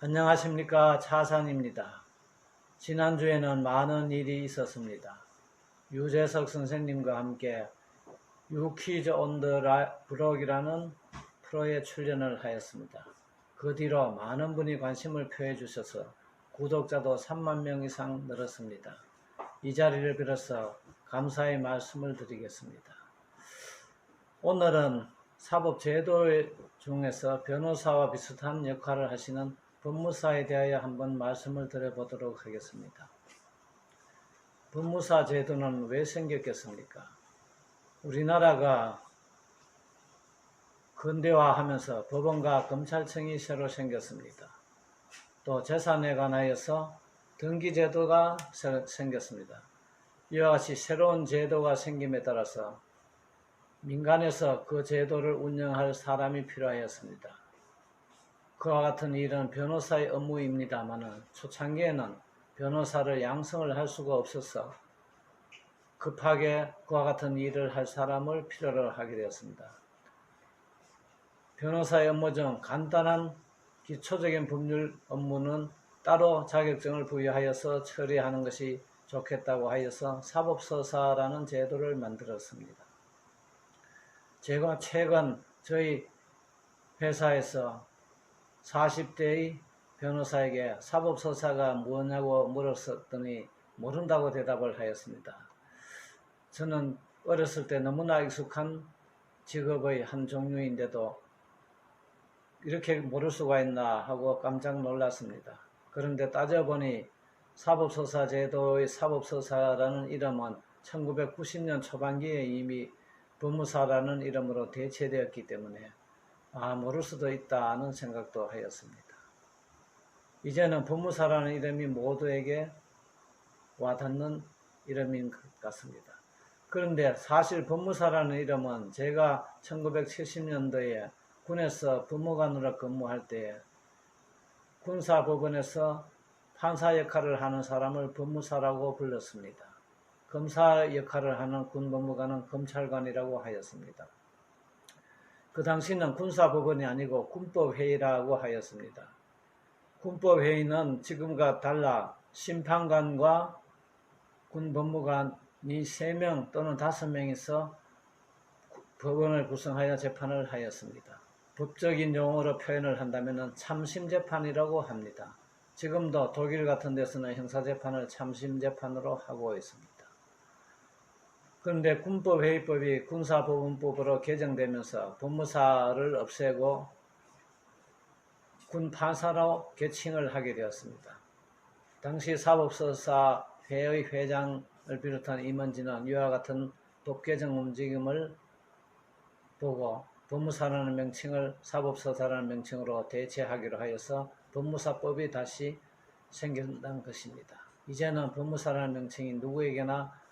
안녕하십니까, 차산입니다. 지난주에는 많은 일이 있었습니다. 유재석 선생님과 함께 유퀴즈 온 더 블록이라는 프로에 출연을 하였습니다. 그 뒤로 많은 분이 관심을 표해 주셔서 구독자도 3만 명 이상 늘었습니다. 이 자리를 빌어서 감사의 말씀을 드리겠습니다. 오늘은 사법제도 중에서 변호사와 비슷한 역할을 하시는 법무사에 대하여 한번 말씀을 드려보도록 하겠습니다. 법무사 제도는 왜 생겼겠습니까? 우리나라가 근대화하면서 법원과 검찰청이 새로 생겼습니다. 또 재산에 관하여서 등기제도가 생겼습니다. 이와 같이 새로운 제도가 생김에 따라서 민간에서 그 제도를 운영할 사람이 필요하였습니다. 그와 같은 일은 변호사의 업무입니다만 초창기에는 변호사를 양성을 할 수가 없어서 급하게 그와 같은 일을 할 사람을 필요로 하게 되었습니다. 변호사의 업무 중 간단한 기초적인 법률 업무는 따로 자격증을 부여하여서 처리하는 것이 좋겠다고 하여서 사법서사라는 제도를 만들었습니다. 제가 최근 저희 회사에서 40대의 변호사에게 사법서사가 뭐냐고 물었더니 모른다고 대답을 하였습니다. 저는 어렸을 때 너무나 익숙한 직업의 한 종류인데도 이렇게 모를 수가 있나 하고 깜짝 놀랐습니다. 그런데 따져보니 사법서사 제도의 사법서사라는 이름은 1990년 초반기에 이미 법무사라는 이름으로 대체되었기 때문에 모를 수도 있다는 생각도 하였습니다. 이제는 법무사라는 이름이 모두에게 와닿는 이름인 것 같습니다. 그런데 사실 법무사라는 이름은 제가 1970년도에 군에서 법무관으로 근무할 때 군사법원에서 판사 역할을 하는 사람을 법무사라고 불렀습니다. 검사 역할을 하는 군법무관은 검찰관이라고 하였습니다. 그 당시는 군사법원이 아니고 군법회의라고 하였습니다. 군법회의는 지금과 달라 심판관과 군법무관이 3명 또는 5명이서 법원을 구성하여 재판을 하였습니다. 법적인 용어로 표현을 한다면 참심재판이라고 합니다. 지금도 독일 같은 데서는 형사재판을 참심재판으로 하고 있습니다. 그런데 군법회의법이 군사법원법으로 개정되면서 법무사를 없애고 군판사로 개칭을 하게 되었습니다. 당시 사법서사회의 회장을 비롯한 임원진은 이와 같은 법개정 움직임을 보고 법무사라는 명칭을 사법서사라는 명칭으로 대체하기로 하여서 법무사법이 다시 생겨난 것입니다. 이제는 법무사라는 명칭이 누구에게나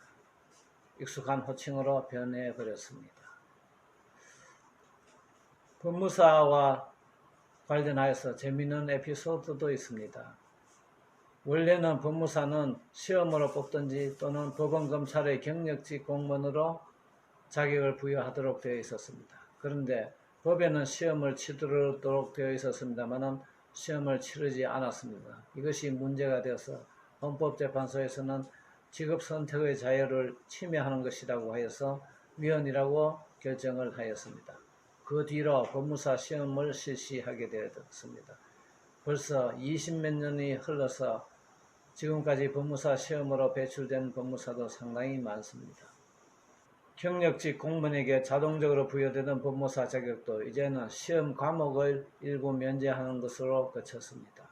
익숙한 호칭으로 변해버렸습니다. 법무사와 관련하여서 재미있는 에피소드도 있습니다. 원래는 법무사는 시험으로 뽑든지 또는 법원 검찰의 경력직 공무원으로 자격을 부여하도록 되어 있었습니다. 그런데 법에는 시험을 치르도록 되어 있었습니다만 시험을 치르지 않았습니다. 이것이 문제가 되어서 헌법재판소에서는 직업 선택의 자유를 침해하는 것이라고 하여서 위헌이라고 결정을 하였습니다. 그 뒤로 법무사 시험을 실시하게 되었습니다. 벌써 20몇 년이 흘러서 지금까지 법무사 시험으로 배출된 법무사도 상당히 많습니다. 경력직 공무원에게 자동적으로 부여되던 법무사 자격도 이제는 시험 과목을 일부 면제하는 것으로 그쳤습니다.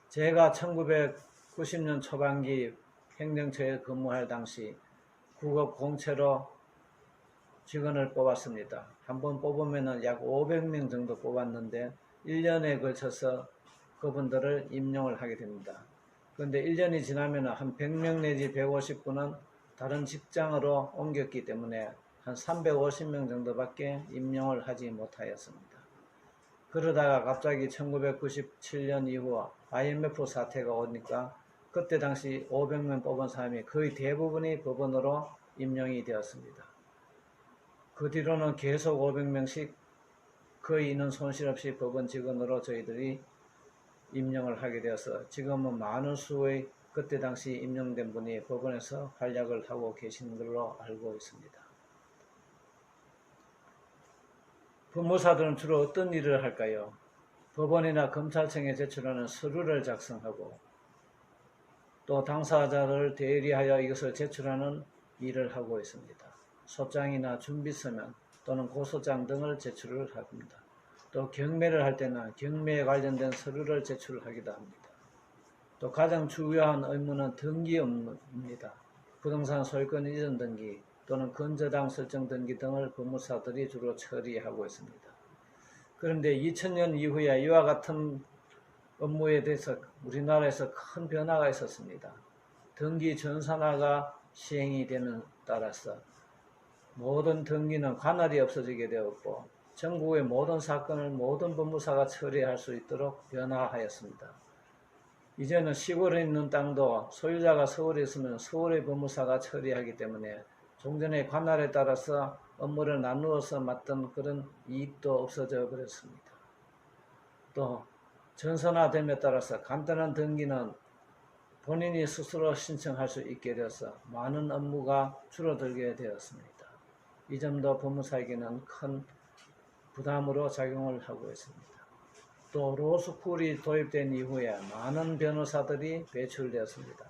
제가 1990년 초반기 행정처에 근무할 당시 국업 공채로 직원을 뽑았습니다. 한번 뽑으면 약 500명 정도 뽑았는데 1년에 걸쳐서 그분들을 임용을 하게 됩니다. 그런데 1년이 지나면 한 100명 내지 150분은 다른 직장으로 옮겼기 때문에 한 350명 정도밖에 임용을 하지 못하였습니다. 그러다가 갑자기 1997년 이후 IMF 사태가 오니까 그때 당시 500명 뽑은 사람이 거의 대부분이 법원으로 임용이 되었습니다. 그 뒤로는 계속 500명씩 거의 있는 손실 없이 법원 직원으로 저희들이 임명을 하게 되어서 지금은 많은 수의 그때 당시 임명된 분이 법원에서 활약을 하고 계신 걸로 알고 있습니다. 법무사들은 주로 어떤 일을 할까요? 법원이나 검찰청에 제출하는 서류를 작성하고 또 당사자를 대리하여 이것을 제출하는 일을 하고 있습니다. 소장이나 준비서면 또는 고소장 등을 제출을 합니다. 또 경매를 할 때는 경매에 관련된 서류를 제출하기도 합니다. 또 가장 중요한 의무는 등기 업무입니다. 부동산 소유권 이전 등기 또는 건저당 설정 등기 등을 법무사들이 주로 처리하고 있습니다. 그런데 2000년 이후에 이와 같은 업무에 대해서 우리나라에서 큰 변화가 있었습니다. 등기 전산화가 시행이 되는 따라서 모든 등기는 관할이 없어지게 되었고 전국의 모든 사건을 모든 법무사가 처리할 수 있도록 변화하였습니다. 이제는 시골에 있는 땅도 소유자가 서울에 있으면 서울의 법무사가 처리하기 때문에 종전의 관할에 따라서 업무를 나누어서 맡던 그런 이익도 없어져 버렸습니다. 또 전산화됨에 따라서 간단한 등기는 본인이 스스로 신청할 수 있게 되어서 많은 업무가 줄어들게 되었습니다. 이 점도 법무사에게는 큰 부담으로 작용을 하고 있습니다. 또 로스쿨이 도입된 이후에 많은 변호사들이 배출되었습니다.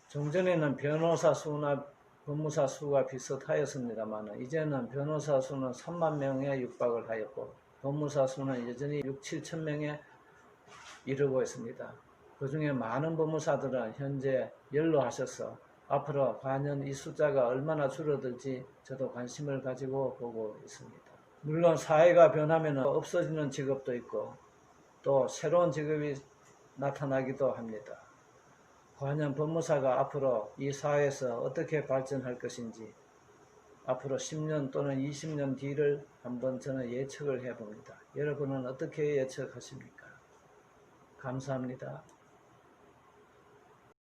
종전에는 변호사 수나 법무사 수가 비슷하였습니다만 이제는 변호사 수는 3만 명에 육박을 하였고 법무사 수는 여전히 6, 7천 명에 이르고 있습니다. 그 중에 많은 법무사들은 현재 연로하셔서 앞으로 과연 이 숫자가 얼마나 줄어들지 저도 관심을 가지고 보고 있습니다. 물론 사회가 변하면 없어지는 직업도 있고 또 새로운 직업이 나타나기도 합니다. 과연 법무사가 앞으로 이 사회에서 어떻게 발전할 것인지 앞으로 10년 또는 20년 뒤를 한번 저는 예측을 해봅니다. 여러분은 어떻게 예측하십니까? 감사합니다.